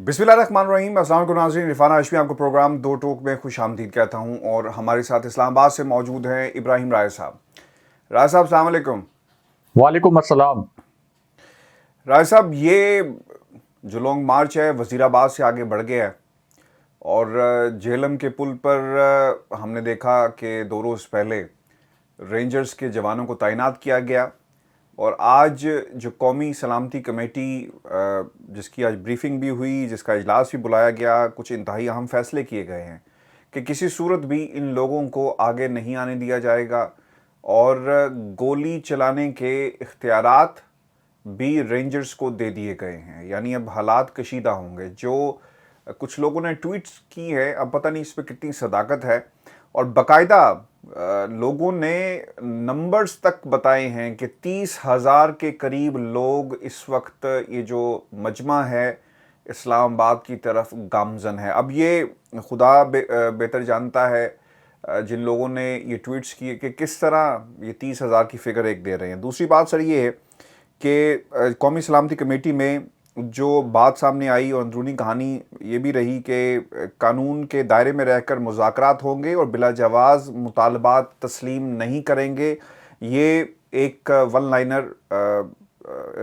بسم اللہ الرحمن الرحیم۔ السلام علیکم ناظرین، عرفان ہاشمی آپ کو پروگرام دو ٹوک میں خوش آمدید کہتا ہوں، اور ہمارے ساتھ اسلام آباد سے موجود ہیں ابراہیم رائے صاحب۔ رائے صاحب السلام علیکم۔ وعلیکم السلام۔ رائے صاحب، یہ جو لانگ مارچ ہے وزیر آباد سے آگے بڑھ گیا ہے، اور جہلم کے پل پر ہم نے دیکھا کہ 2 روز پہلے رینجرز کے جوانوں کو تعینات کیا گیا، اور آج جو قومی سلامتی کمیٹی جس کی آج بریفنگ بھی ہوئی، جس کا اجلاس بھی بلایا گیا، کچھ انتہائی اہم فیصلے کیے گئے ہیں کہ کسی صورت بھی ان لوگوں کو آگے نہیں آنے دیا جائے گا، اور گولی چلانے کے اختیارات بھی رینجرز کو دے دیے گئے ہیں۔ یعنی اب حالات کشیدہ ہوں گے۔ جو کچھ لوگوں نے ٹویٹس کی ہے، اب پتہ نہیں اس پہ کتنی صداقت ہے، اور باقاعدہ لوگوں نے نمبرز تک بتائے ہیں کہ 30,000 کے قریب لوگ اس وقت یہ جو مجمع ہے اسلام آباد کی طرف گامزن ہے۔ اب یہ خدا بہتر جانتا ہے جن لوگوں نے یہ ٹویٹس کیے کہ کس طرح یہ 30,000 کی فگر ایک دے رہے ہیں۔ دوسری بات سر یہ ہے کہ قومی سلامتی کمیٹی میں جو بات سامنے آئی اور اندرونی کہانی یہ بھی رہی کہ قانون کے دائرے میں رہ کر مذاکرات ہوں گے اور بلا جواز مطالبات تسلیم نہیں کریں گے۔ یہ ایک ون لائنر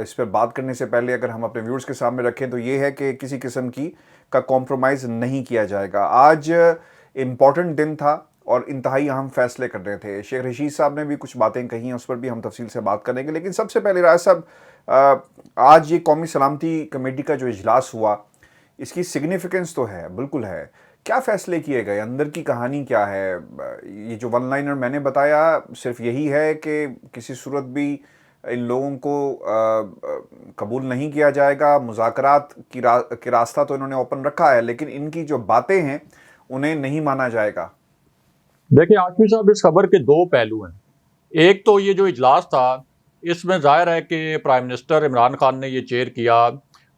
اس پر بات کرنے سے پہلے اگر ہم اپنے ویورز کے سامنے رکھیں تو یہ ہے کہ کسی قسم کا کمپرومائز نہیں کیا جائے گا۔ آج امپورٹنٹ دن تھا اور انتہائی اہم فیصلے کرنے تھے۔ شیخ رشید صاحب نے بھی کچھ باتیں کہی ہیں، اس پر بھی ہم تفصیل سے بات کریں گے، لیکن سب سے پہلے رائے صاحب، آج یہ قومی سلامتی کمیٹی کا جو اجلاس ہوا، اس کی سگنیفیکنس تو ہے، بالکل ہے۔ کیا فیصلے کیے گئے؟ اندر کی کہانی کیا ہے؟ یہ جو ون لائنر میں نے بتایا صرف یہی ہے کہ کسی صورت بھی ان لوگوں کو قبول نہیں کیا جائے گا، مذاکرات کی راستہ تو انہوں نے اوپن رکھا ہے، لیکن ان کی جو باتیں ہیں انہیں نہیں مانا جائے گا۔ دیکھیں ہاشمی صاحب، اس خبر کے 2 پہلو ہیں۔ ایک تو یہ جو اجلاس تھا، اس میں ظاہر ہے کہ پرائم منسٹر عمران خان نے یہ چیئر کیا۔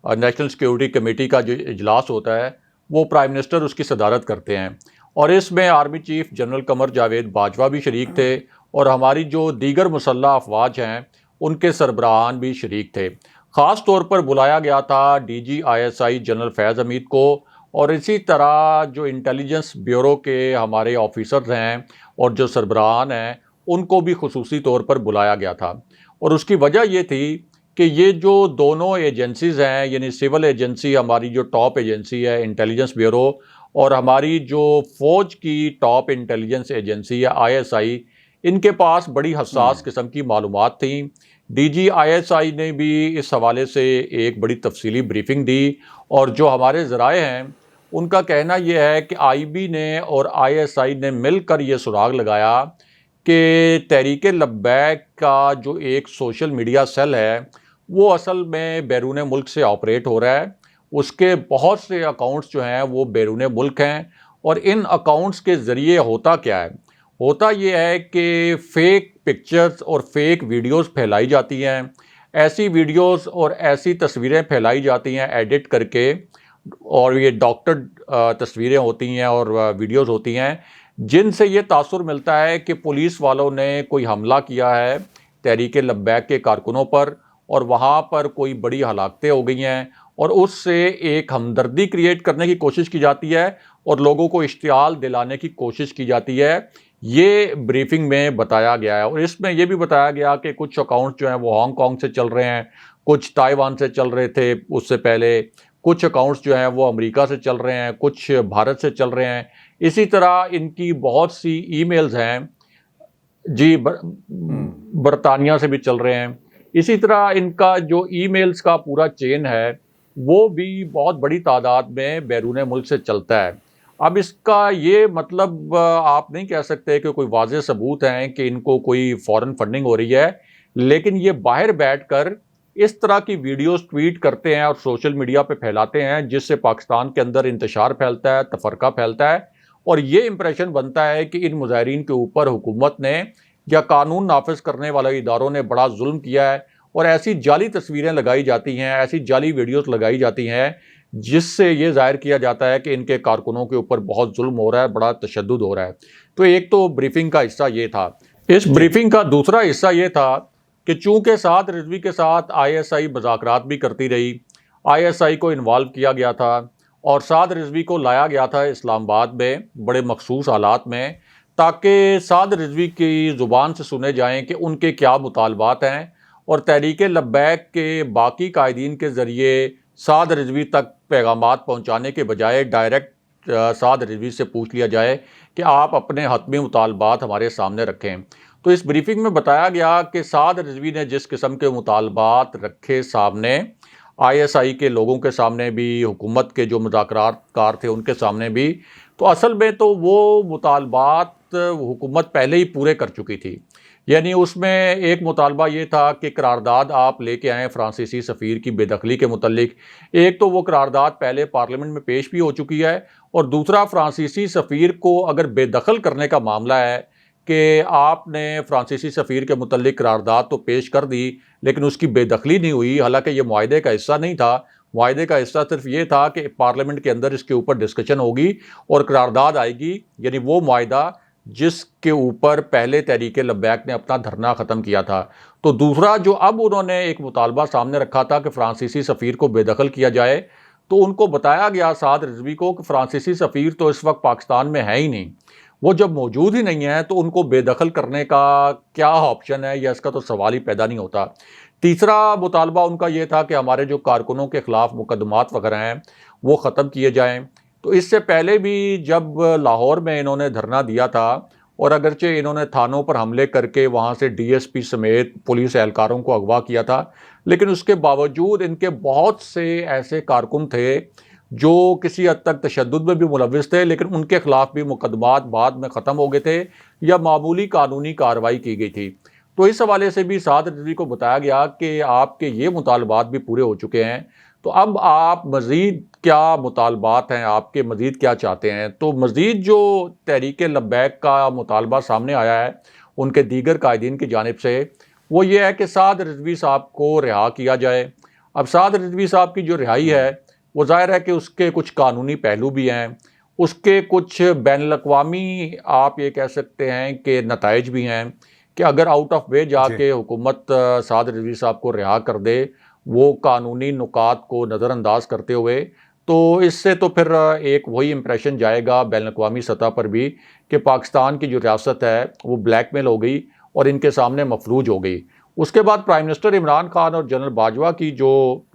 نیشنل سیکیورٹی کمیٹی کا جو اجلاس ہوتا ہے وہ پرائم منسٹر اس کی صدارت کرتے ہیں، اور اس میں army chief general Qamar Javed Bajwa بھی شریک تھے، اور ہماری جو دیگر مسلح افواج ہیں ان کے سربراہان بھی شریک تھے۔ خاص طور پر بلایا گیا تھا DGISI جنرل فیض حمید کو، اور اسی طرح جو انٹیلیجنس بیورو کے ہمارے آفیسرز ہیں اور جو سربراہان ہیں ان کو بھی خصوصی طور پر بلایا گیا تھا۔ اور اس کی وجہ یہ تھی کہ یہ جو دونوں ایجنسیز ہیں، یعنی سول ایجنسی ہماری جو ٹاپ ایجنسی ہے انٹیلیجنس بیورو، اور ہماری جو فوج کی ٹاپ انٹیلیجنس ایجنسی ہے ISI، ان کے پاس بڑی حساس قسم کی معلومات تھیں۔ DGISI نے بھی اس حوالے سے ایک بڑی تفصیلی بریفنگ دی، اور جو ہمارے ذرائع ہیں ان کا کہنا یہ ہے کہ IB نے اور ISI نے مل کر یہ سراغ لگایا کہ تحریک لبیک کا جو ایک سوشل میڈیا سیل ہے وہ اصل میں بیرون ملک سے آپریٹ ہو رہا ہے۔ اس کے بہت سے اکاؤنٹس جو ہیں وہ بیرون ملک ہیں، اور ان اکاؤنٹس کے ذریعے ہوتا کیا ہے؟ ہوتا یہ ہے کہ فیک پکچرز اور فیک ویڈیوز پھیلائی جاتی ہیں۔ ایسی ویڈیوز اور ایسی تصویریں پھیلائی جاتی ہیں ایڈٹ کر کے، اور یہ ڈاکٹر تصویریں ہوتی ہیں اور ویڈیوز ہوتی ہیں جن سے یہ تاثر ملتا ہے کہ پولیس والوں نے کوئی حملہ کیا ہے تحریک لبیک کے کارکنوں پر، اور وہاں پر کوئی بڑی ہلاکتیں ہو گئی ہیں، اور اس سے ایک ہمدردی کریٹ کرنے کی کوشش کی جاتی ہے اور لوگوں کو اشتعال دلانے کی کوشش کی جاتی ہے۔ یہ بریفنگ میں بتایا گیا ہے، اور اس میں یہ بھی بتایا گیا کہ کچھ اکاؤنٹ جو ہیں وہ ہانگ کانگ سے چل رہے ہیں، کچھ تائیوان سے چل رہے تھے اس سے پہلے، کچھ اکاؤنٹس جو ہیں وہ امریکہ سے چل رہے ہیں، کچھ بھارت سے چل رہے ہیں۔ اسی طرح ان کی بہت سی ای میلز ہیں جی برطانیہ سے بھی چل رہے ہیں۔ اسی طرح ان کا جو ای میلز کا پورا چین ہے وہ بھی بہت بڑی تعداد میں بیرون ملک سے چلتا ہے۔ اب اس کا یہ مطلب آپ نہیں کہہ سکتے کہ کوئی واضح ثبوت ہیں کہ ان کو کوئی فورن فنڈنگ ہو رہی ہے، لیکن یہ باہر بیٹھ کر اس طرح کی ویڈیوز ٹویٹ کرتے ہیں اور سوشل میڈیا پہ پھیلاتے ہیں، جس سے پاکستان کے اندر انتشار پھیلتا ہے، تفرقہ پھیلتا ہے، اور یہ امپریشن بنتا ہے کہ ان مظاہرین کے اوپر حکومت نے یا قانون نافذ کرنے والے اداروں نے بڑا ظلم کیا ہے، اور ایسی جعلی تصویریں لگائی جاتی ہیں، ایسی جعلی ویڈیوز لگائی جاتی ہیں جس سے یہ ظاہر کیا جاتا ہے کہ ان کے کارکنوں کے اوپر بہت ظلم ہو رہا ہے، بڑا تشدد ہو رہا ہے۔ تو ایک تو بریفنگ کا حصہ یہ تھا۔ اس بریفنگ کا دوسرا حصہ یہ تھا کہ چونکہ سعد رضوی کے ساتھ ISI مذاکرات بھی کرتی رہی، ISI کو انوالو کیا گیا تھا اور سعد رضوی کو لایا گیا تھا اسلام آباد میں بڑے مخصوص حالات میں، تاکہ سعد رضوی کی زبان سے سنے جائیں کہ ان کے کیا مطالبات ہیں، اور تحریک لبیک کے باقی قائدین کے ذریعے سعد رضوی تک پیغامات پہنچانے کے بجائے ڈائریکٹ سعد رضوی سے پوچھ لیا جائے کہ آپ اپنے حتمی مطالبات ہمارے سامنے رکھیں۔ تو اس بریفنگ میں بتایا گیا کہ سعد رضوی نے جس قسم کے مطالبات رکھے سامنے، ISI کے لوگوں کے سامنے بھی، حکومت کے جو مذاکرات کار تھے ان کے سامنے بھی، تو اصل میں تو وہ مطالبات حکومت پہلے ہی پورے کر چکی تھی۔ یعنی اس میں ایک مطالبہ یہ تھا کہ قرارداد آپ لے کے آئیں فرانسیسی سفیر کی بے دخلی کے متعلق۔ ایک تو وہ قرارداد پہلے پارلیمنٹ میں پیش بھی ہو چکی ہے، اور دوسرا فرانسیسی سفیر کو اگر بے دخل کرنے کا معاملہ ہے کہ آپ نے فرانسیسی سفیر کے متعلق قرارداد تو پیش کر دی لیکن اس کی بے دخلی نہیں ہوئی، حالانکہ یہ معاہدے کا حصہ نہیں تھا۔ معاہدے کا حصہ صرف یہ تھا کہ پارلیمنٹ کے اندر اس کے اوپر ڈسکشن ہوگی اور قرارداد آئے گی، یعنی وہ معاہدہ جس کے اوپر پہلے تحریک لبیک نے اپنا دھرنا ختم کیا تھا۔ تو دوسرا جو اب انہوں نے ایک مطالبہ سامنے رکھا تھا کہ فرانسیسی سفیر کو بے دخل کیا جائے، تو ان کو بتایا گیا سعد رضوی کو کہ فرانسیسی سفیر تو اس وقت پاکستان میں ہے ہی نہیں، وہ جب موجود ہی نہیں ہے تو ان کو بے دخل کرنے کا کیا آپشن ہے، یا اس کا تو سوال ہی پیدا نہیں ہوتا۔ تیسرا مطالبہ ان کا یہ تھا کہ ہمارے جو کارکنوں کے خلاف مقدمات وغیرہ ہیں وہ ختم کیے جائیں۔ تو اس سے پہلے بھی جب لاہور میں انہوں نے دھرنا دیا تھا، اور اگرچہ انہوں نے تھانوں پر حملے کر کے وہاں سے DSP سمیت پولیس اہلکاروں کو اغوا کیا تھا، لیکن اس کے باوجود ان کے بہت سے ایسے کارکن تھے جو کسی حد تک تشدد میں بھی ملوث تھے، لیکن ان کے خلاف بھی مقدمات بعد میں ختم ہو گئے تھے یا معمولی قانونی کارروائی کی گئی تھی۔ تو اس حوالے سے بھی سعد رضوی کو بتایا گیا کہ آپ کے یہ مطالبات بھی پورے ہو چکے ہیں، تو اب آپ مزید کیا مطالبات ہیں آپ کے، مزید کیا چاہتے ہیں؟ تو مزید جو تحریک لبیک کا مطالبہ سامنے آیا ہے ان کے دیگر قائدین کی جانب سے، وہ یہ ہے کہ سعد رضوی صاحب کو رہا کیا جائے۔ اب سعد رضوی صاحب کی جو رہائی ہے وہ ظاہر ہے کہ اس کے کچھ قانونی پہلو بھی ہیں، اس کے کچھ بین الاقوامی آپ یہ کہہ سکتے ہیں کہ نتائج بھی ہیں کہ اگر آؤٹ آف وے جا کے حکومت سعد رضوی صاحب کو رہا کر دے وہ قانونی نکات کو نظر انداز کرتے ہوئے، تو اس سے تو پھر ایک وہی امپریشن جائے گا بین الاقوامی سطح پر بھی کہ پاکستان کی جو ریاست ہے وہ بلیک میل ہو گئی اور ان کے سامنے مفلوج ہو گئی۔ اس کے بعد پرائم منسٹر عمران خان اور جنرل باجوہ کی جو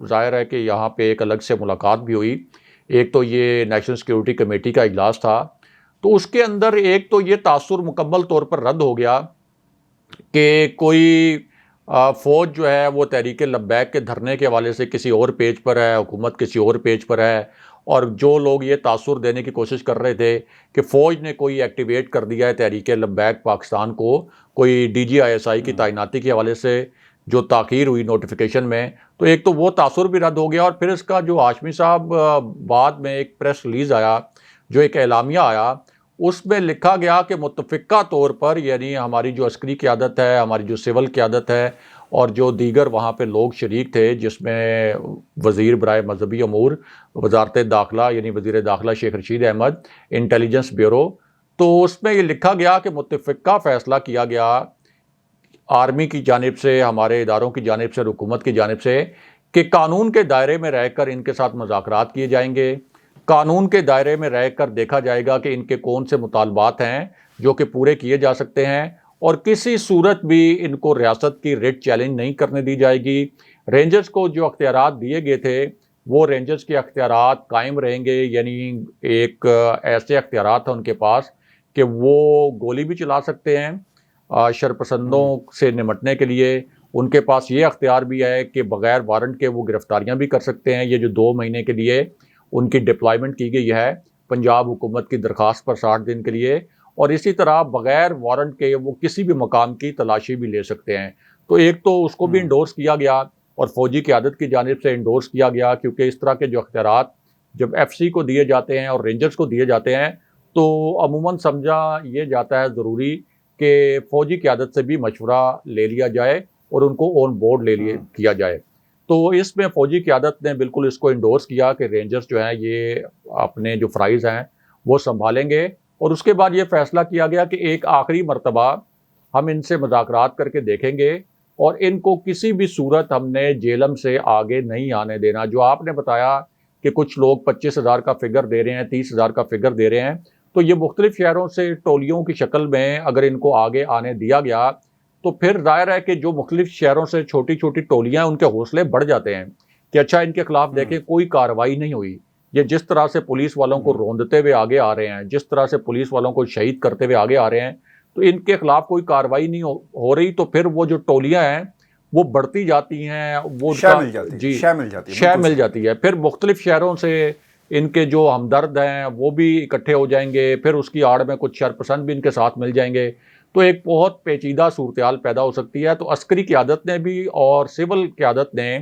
ظاہر ہے کہ یہاں پہ ایک الگ سے ملاقات بھی ہوئی۔ ایک تو یہ نیشنل سیکیورٹی کمیٹی کا اجلاس تھا، تو اس کے اندر ایک تو یہ تاثر مکمل طور پر رد ہو گیا کہ کوئی فوج جو ہے وہ تحریک لبیک کے دھرنے کے حوالے سے کسی اور پیج پر ہے، حکومت کسی اور پیج پر ہے، اور جو لوگ یہ تاثر دینے کی کوشش کر رہے تھے کہ فوج نے کوئی ایکٹیویٹ کر دیا ہے تحریک لبیک پاکستان کو، کوئی DGI کی تعیناتی کے حوالے سے جو تاخیر ہوئی نوٹیفیکیشن میں، تو ایک تو وہ تاثر بھی رد ہو گیا۔ اور پھر اس کا جو ہاشمی صاحب بعد میں ایک پریس ریلیز آیا، جو ایک اعلامیہ آیا، اس میں لکھا گیا کہ متفقہ طور پر، یعنی ہماری جو عسکری قیادت ہے، ہماری جو سول قیادت ہے، اور جو دیگر وہاں پہ لوگ شریک تھے جس میں وزیر برائے مذہبی امور، وزارت داخلہ یعنی وزیر داخلہ شیخ رشید احمد، انٹیلیجنس بیورو، تو اس میں یہ لکھا گیا کہ متفقہ فیصلہ کیا گیا آرمی کی جانب سے، ہمارے اداروں کی جانب سے، حکومت کی جانب سے، کہ قانون کے دائرے میں رہ کر ان کے ساتھ مذاکرات کیے جائیں گے، قانون کے دائرے میں رہ کر دیکھا جائے گا کہ ان کے کون سے مطالبات ہیں جو کہ پورے کیے جا سکتے ہیں، اور کسی صورت بھی ان کو ریاست کی ریٹ چیلنج نہیں کرنے دی جائے گی۔ رینجرز کو جو اختیارات دیے گئے تھے وہ رینجرز کے اختیارات قائم رہیں گے، یعنی ایک ایسے اختیارات ہیں ان کے پاس کہ وہ گولی بھی چلا سکتے ہیں شرپسندوں سے نمٹنے کے لیے، ان کے پاس یہ اختیار بھی ہے کہ بغیر وارنٹ کے وہ گرفتاریاں بھی کر سکتے ہیں۔ یہ جو 2 مہینے کے لیے ان کی ڈپلائمنٹ کی گئی ہے پنجاب حکومت کی درخواست پر 60 دن کے لیے، اور اسی طرح بغیر وارنٹ کے وہ کسی بھی مقام کی تلاشی بھی لے سکتے ہیں۔ تو ایک تو اس کو بھی انڈورس کیا گیا اور فوجی قیادت کی جانب سے انڈورس کیا گیا، کیونکہ اس طرح کے جو اختیارات جب FC کو دیے جاتے ہیں اور رینجرز کو دیے جاتے ہیں تو عموماً سمجھا یہ جاتا ہے ضروری کہ فوجی قیادت سے بھی مشورہ لے لیا جائے اور ان کو آن بورڈ کیا جائے۔ تو اس میں فوجی قیادت نے بالکل اس کو انڈورس کیا کہ رینجرز جو ہیں یہ اپنے جو فرائض ہیں وہ سنبھالیں گے، اور اس کے بعد یہ فیصلہ کیا گیا کہ ایک آخری مرتبہ ہم ان سے مذاکرات کر کے دیکھیں گے اور ان کو کسی بھی صورت ہم نے جیلم سے آگے نہیں آنے دینا. جو آپ نے بتایا کہ کچھ لوگ 25,000 کا فگر دے رہے ہیں, 30,000 کا فگر دے رہے ہیں, تو یہ مختلف شہروں سے ٹولیوں کی شکل میں اگر ان کو آگے آنے دیا گیا تو پھر ظاہر ہے کہ جو مختلف شہروں سے چھوٹی چھوٹی ٹولیاں ہیں ان کے حوصلے بڑھ جاتے ہیں کہ اچھا ان کے خلاف دیکھیں کوئی کارروائی نہیں ہوئی. یہ جس طرح سے پولیس والوں کو روندتے ہوئے آگے آ رہے ہیں, جس طرح سے پولیس والوں کو شہید کرتے ہوئے آگے آ رہے ہیں, تو ان کے خلاف کوئی کارروائی نہیں ہو رہی, تو پھر وہ جو ٹولیاں ہیں وہ بڑھتی جاتی ہیں, وہ شے مل جاتی ہے. پھر مختلف شہروں سے ان کے جو ہمدرد ہیں وہ بھی اکٹھے ہو جائیں گے, پھر اس کی آڑ میں کچھ شرپسند بھی ان کے ساتھ مل جائیں گے, تو ایک بہت پیچیدہ صورتحال پیدا ہو سکتی ہے. تو عسکری قیادت نے بھی اور سول قیادت نے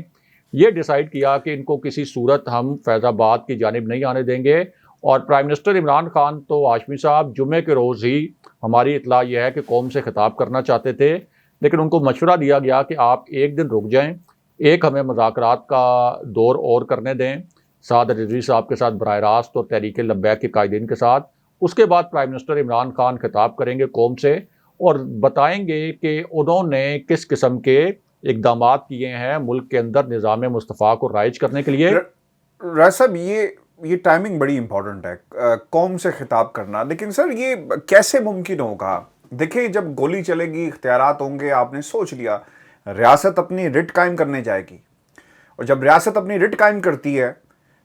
یہ ڈیسائیڈ کیا کہ ان کو کسی صورت ہم فیض آباد کی جانب نہیں آنے دیں گے. اور پرائم منسٹر عمران خان تو ہاشمی صاحب جمعے کے روز ہی, ہماری اطلاع یہ ہے کہ قوم سے خطاب کرنا چاہتے تھے, لیکن ان کو مشورہ دیا گیا کہ آپ ایک دن رک جائیں, ایک ہمیں مذاکرات کا دور اور کرنے دیں سعد رضوی صاحب کے ساتھ براہ راست اور تحریک لبیک کے قائدین کے ساتھ. اس کے بعد پرائم منسٹر عمران خان خطاب کریں گے قوم سے اور بتائیں گے کہ انہوں نے کس قسم کے اقدامات کیے ہیں ملک کے اندر نظام مصطفیٰ کو رائج کرنے کے لیے. راز صاحب یہ ٹائمنگ بڑی امپورٹنٹ ہے, قوم سے خطاب کرنا, لیکن سر یہ کیسے ممکن ہوگا؟ دیکھیں جب گولی چلے گی, اختیارات ہوں گے, آپ نے سوچ لیا ریاست اپنی رٹ قائم کرنے جائے گی, اور جب ریاست اپنی رٹ قائم کرتی ہے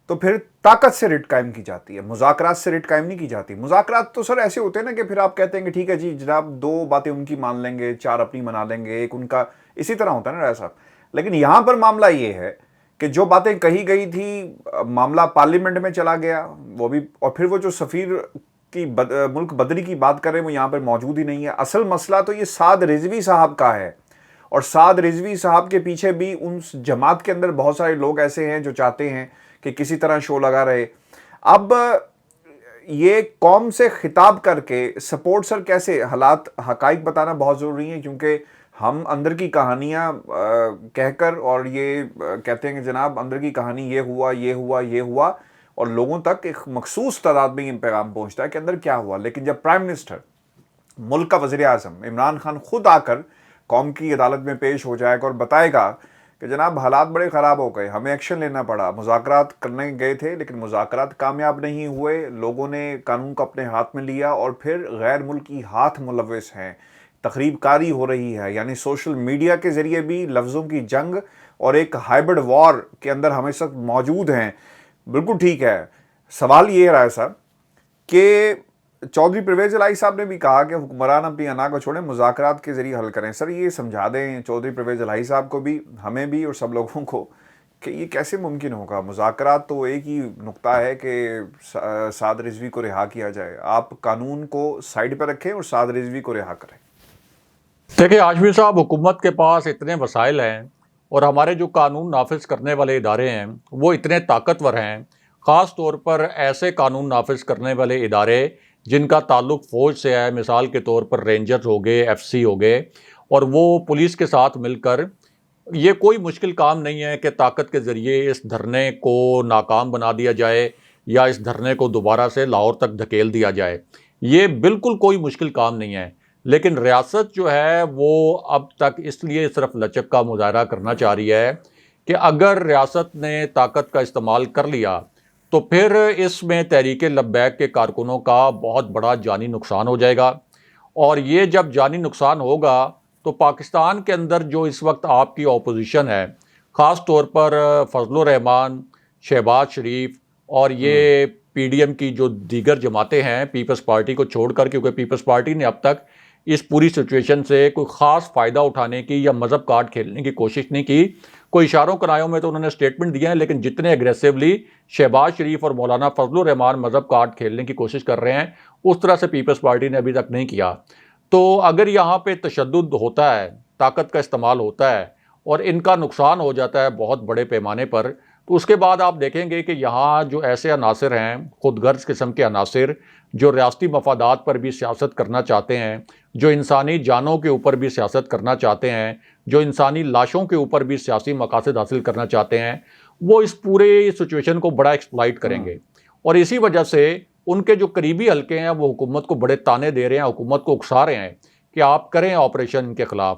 تو پھر طاقت سے رٹ قائم کی جاتی ہے, مذاکرات سے رٹ قائم نہیں کی جاتی. مذاکرات تو سر ایسے ہوتے ہیں نا کہ پھر آپ کہتے ہیں کہ ٹھیک ہے جی جناب 2 باتیں ان کی مان لیں گے, 4 اپنی منا لیں گے, ایک ان کا, اسی طرح ہوتا ہے نا راز صاحب. لیکن یہاں پر معاملہ یہ ہے کہ جو باتیں کہی گئی تھی, معاملہ پارلیمنٹ میں چلا گیا وہ بھی, اور پھر وہ جو سفیر کی ملک بدری کی بات کر رہے ہیں وہ یہاں پر موجود ہی نہیں ہے. اصل مسئلہ تو یہ سعد رضوی صاحب کا ہے, اور سعد رضوی صاحب کے پیچھے بھی ان جماعت کے اندر بہت سارے لوگ ایسے ہیں جو چاہتے ہیں کہ کسی طرح شو لگا رہے. اب یہ قوم سے خطاب کر کے سپورٹ سر کیسے, حالات حقائق بتانا بہت ضروری ہے, کیونکہ ہم اندر کی کہانیاں کہہ کر اور یہ کہتے ہیں کہ جناب اندر کی کہانی یہ ہوا یہ ہوا یہ ہوا, اور لوگوں تک ایک مخصوص تعداد میں یہ پیغام پہنچتا ہے کہ اندر کیا ہوا. لیکن جب پرائم منسٹر ملک کا وزیر اعظم عمران خان خود آ کر قوم کی عدالت میں پیش ہو جائے گا اور بتائے گا کہ جناب حالات بڑے خراب ہو گئے, ہمیں ایکشن لینا پڑا, مذاکرات کرنے گئے تھے لیکن مذاکرات کامیاب نہیں ہوئے, لوگوں نے قانون کو اپنے ہاتھ میں لیا, اور پھر غیر ملکی ہاتھ ملوث ہیں, تخریب کاری ہو رہی ہے, یعنی سوشل میڈیا کے ذریعے بھی لفظوں کی جنگ اور ایک ہائبرڈ وار کے اندر ہم اس وقت موجود ہیں. بالکل ٹھیک ہے. سوال یہ رہا ہے صاحب کہ چودھری پرویز الہی صاحب نے بھی کہا کہ حکمران اپنی انا کو چھوڑیں, مذاکرات کے ذریعے حل کریں. سر یہ سمجھا دیں چودھری پرویز الہی صاحب کو بھی, ہمیں بھی, اور سب لوگوں کو کہ یہ کیسے ممکن ہوگا. مذاکرات تو ایک ہی نقطہ ہے کہ سعد رضوی کو رہا کیا جائے. آپ قانون کو سائڈ پہ رکھیں اور سعد رضوی کو رہا کریں. دیکھیں ہاشمی صاحب, حکومت کے پاس اتنے وسائل ہیں اور ہمارے جو قانون نافذ کرنے والے ادارے ہیں وہ اتنے طاقتور ہیں, خاص طور پر ایسے قانون نافذ کرنے والے ادارے جن کا تعلق فوج سے ہے, مثال کے طور پر رینجرز ہو گئے, ایف سی ہو گئے, اور وہ پولیس کے ساتھ مل کر, یہ کوئی مشکل کام نہیں ہے کہ طاقت کے ذریعے اس دھرنے کو ناکام بنا دیا جائے یا اس دھرنے کو دوبارہ سے لاہور تک دھکیل دیا جائے. یہ بالکل کوئی مشکل کام نہیں ہے. لیکن ریاست جو ہے وہ اب تک اس لیے صرف لچک کا مظاہرہ کرنا چاہ رہی ہے کہ اگر ریاست نے طاقت کا استعمال کر لیا تو پھر اس میں تحریک لبیک کے کارکنوں کا بہت بڑا جانی نقصان ہو جائے گا. اور یہ جب جانی نقصان ہوگا تو پاکستان کے اندر جو اس وقت آپ کی اپوزیشن ہے, خاص طور پر فضل الرحمان, شہباز شریف اور یہ پی ڈی ایم کی جو دیگر جماعتیں ہیں پیپلز پارٹی کو چھوڑ کر, کیونکہ پیپلز پارٹی نے اب تک اس پوری سچویشن سے کوئی خاص فائدہ اٹھانے کی یا مذہب کارڈ کھیلنے کی کوشش نہیں کی. کوئی اشاروں کنایوں میں تو انہوں نے سٹیٹمنٹ دیے ہیں, لیکن جتنے ایگریسیولی شہباز شریف اور مولانا فضل الرحمان مذہب کارڈ کھیلنے کی کوشش کر رہے ہیں, اس طرح سے پیپلز پارٹی نے ابھی تک نہیں کیا. تو اگر یہاں پہ تشدد ہوتا ہے, طاقت کا استعمال ہوتا ہے اور ان کا نقصان ہو جاتا ہے بہت بڑے پیمانے پر, تو اس کے بعد آپ دیکھیں گے کہ یہاں جو ایسے عناصر ہیں, خود غرض قسم کے عناصر, جو ریاستی مفادات پر بھی سیاست کرنا چاہتے ہیں, جو انسانی جانوں کے اوپر بھی سیاست کرنا چاہتے ہیں, جو انسانی لاشوں کے اوپر بھی سیاسی مقاصد حاصل کرنا چاہتے ہیں, وہ اس پورے سچویشن کو بڑا ایکسپلائٹ کریں گے. اور اسی وجہ سے ان کے جو قریبی حلقے ہیں وہ حکومت کو بڑے تانے دے رہے ہیں, حکومت کو اکسا رہے ہیں کہ آپ کریں آپریشن ان کے خلاف.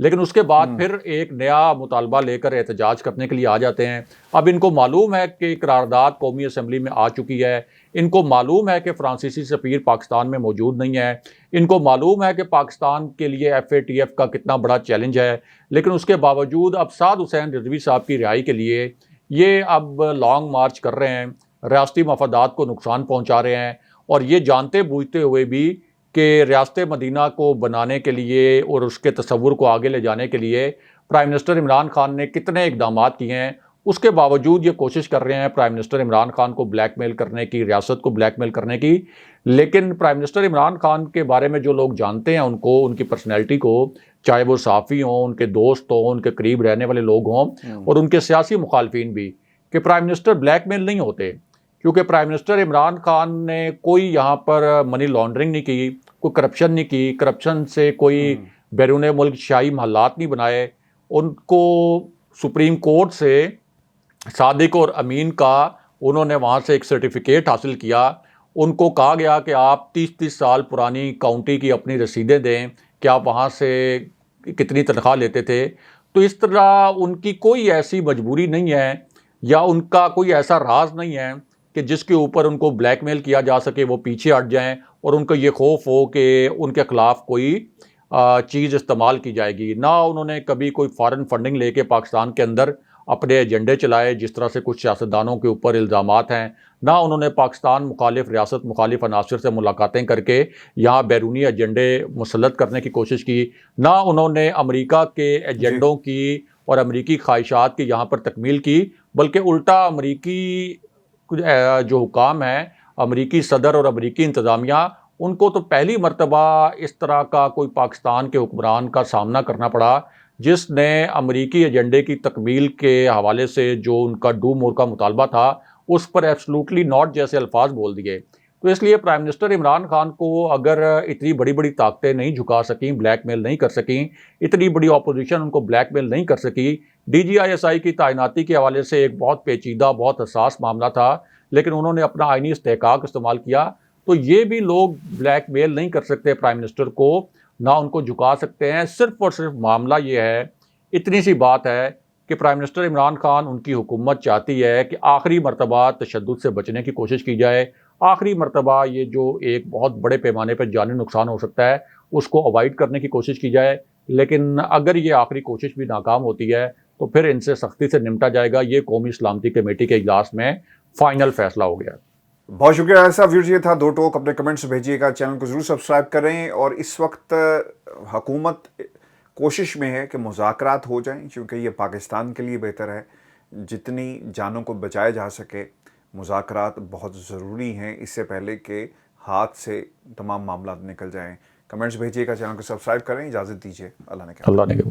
لیکن اس کے بعد پھر ایک نیا مطالبہ لے کر احتجاج کرنے کے لیے آ جاتے ہیں۔ اب ان کو معلوم ہے کہ قرارداد قومی اسمبلی میں آ چکی ہے، ان کو معلوم ہے کہ فرانسیسی سفیر پاکستان میں موجود نہیں ہے، ان کو معلوم ہے کہ پاکستان کے لیے FATF کا کتنا بڑا چیلنج ہے، لیکن اس کے باوجود اب سعد حسین رضوی صاحب کی رہائی کے لیے یہ اب لانگ مارچ کر رہے ہیں، ریاستی مفادات کو نقصان پہنچا رہے ہیں، اور یہ جانتے بوجھتے ہوئے بھی کہ ریاست مدینہ کو بنانے کے لیے اور اس کے تصور کو آگے لے جانے کے لیے پرائم منسٹر عمران خان نے کتنے اقدامات کیے ہیں، اس کے باوجود یہ کوشش کر رہے ہیں پرائم منسٹر عمران خان کو بلیک میل کرنے کی، ریاست کو بلیک میل کرنے کی۔ لیکن پرائم منسٹر عمران خان کے بارے میں جو لوگ جانتے ہیں ان کو، ان کی پرسنالٹی کو، چاہے وہ صحافی ہوں، ان کے دوست ہوں، ان کے قریب رہنے والے لوگ ہوں اور ان کے سیاسی مخالفین بھی، کہ پرائم منسٹر بلیک میل نہیں ہوتے، کیونکہ پرائم منسٹر عمران خان نے کوئی یہاں پر منی لانڈرنگ نہیں کی، کوئی کرپشن نہیں کی، کرپشن سے کوئی بیرون ملک شاہی محلات نہیں بنائے۔ ان کو سپریم کورٹ سے صادق اور امین کا انہوں نے وہاں سے ایک سرٹیفکیٹ حاصل کیا، ان کو کہا گیا کہ آپ 30 سال پرانی کاؤنٹی کی اپنی رسیدیں دیں کہ آپ وہاں سے کتنی تنخواہ لیتے تھے۔ تو اس طرح ان کی کوئی ایسی مجبوری نہیں ہے یا ان کا کوئی ایسا راز نہیں ہے کہ جس کے اوپر ان کو بلیک میل کیا جا سکے، وہ پیچھے ہٹ جائیں اور ان کو یہ خوف ہو کہ ان کے خلاف کوئی چیز استعمال کی جائے گی۔ نہ انہوں نے کبھی کوئی فارن فنڈنگ لے کے پاکستان کے اندر اپنے ایجنڈے چلائے، جس طرح سے کچھ سیاستدانوں کے اوپر الزامات ہیں، نہ انہوں نے پاکستان مخالف، ریاست مخالف عناصر سے ملاقاتیں کر کے یہاں بیرونی ایجنڈے مسلط کرنے کی کوشش کی، نہ انہوں نے امریکہ کے ایجنڈوں کی اور امریکی خواہشات کی یہاں پر تکمیل کی، بلکہ الٹا امریکی جو حکام ہیں، امریکی صدر اور امریکی انتظامیہ، ان کو تو پہلی مرتبہ اس طرح کا کوئی پاکستان کے حکمران کا سامنا کرنا پڑا جس نے امریکی ایجنڈے کی تکمیل کے حوالے سے جو ان کا ڈو مور کا مطالبہ تھا اس پر ایبسلوٹلی ناٹ جیسے الفاظ بول دیے۔ تو اس لیے پرائم منسٹر عمران خان کو اگر اتنی بڑی بڑی طاقتیں نہیں جھکا سکیں، بلیک میل نہیں کر سکیں، اتنی بڑی اپوزیشن ان کو بلیک میل نہیں کر سکی، DGISI کی تعیناتی کے حوالے سے ایک بہت پیچیدہ، بہت حساس معاملہ تھا، لیکن انہوں نے اپنا آئینی استحقاق استعمال کیا، تو یہ بھی لوگ بلیک میل نہیں کر سکتے پرائم منسٹر کو، نہ ان کو جھکا سکتے ہیں۔ صرف اور صرف معاملہ یہ ہے، اتنی سی بات ہے کہ پرائم منسٹر عمران خان، ان کی حکومت چاہتی ہے کہ آخری مرتبہ تشدد سے بچنے کی کوشش کی جائے، آخری مرتبہ یہ جو ایک بہت بڑے پیمانے پر جانی نقصان ہو سکتا ہے اس کو اوائڈ کرنے کی کوشش کی جائے، لیکن اگر یہ آخری کوشش بھی ناکام ہوتی ہے تو پھر ان سے سختی سے نمٹا جائے گا۔ یہ قومی سلامتی کمیٹی کے اجلاس میں فائنل فیصلہ ہو گیا۔ بہت شکریہ ایسا ویڈیو، یہ تھا دو ٹوک۔ اپنے کمنٹس بھیجیے گا، چینل کو ضرور سبسکرائب کریں، اور اس وقت حکومت کوشش میں ہے کہ مذاکرات ہو جائیں، کیونکہ یہ پاکستان کے لیے بہتر ہے، جتنی جانوں کو بچایا جا سکے مذاکرات بہت ضروری ہیں، اس سے پہلے کہ ہاتھ سے تمام معاملات نکل جائیں۔ کمنٹس بھیجیے گا، چینل کو سبسکرائب کریں، اجازت دیجیے، اللہ نے کیا۔ اللہ نے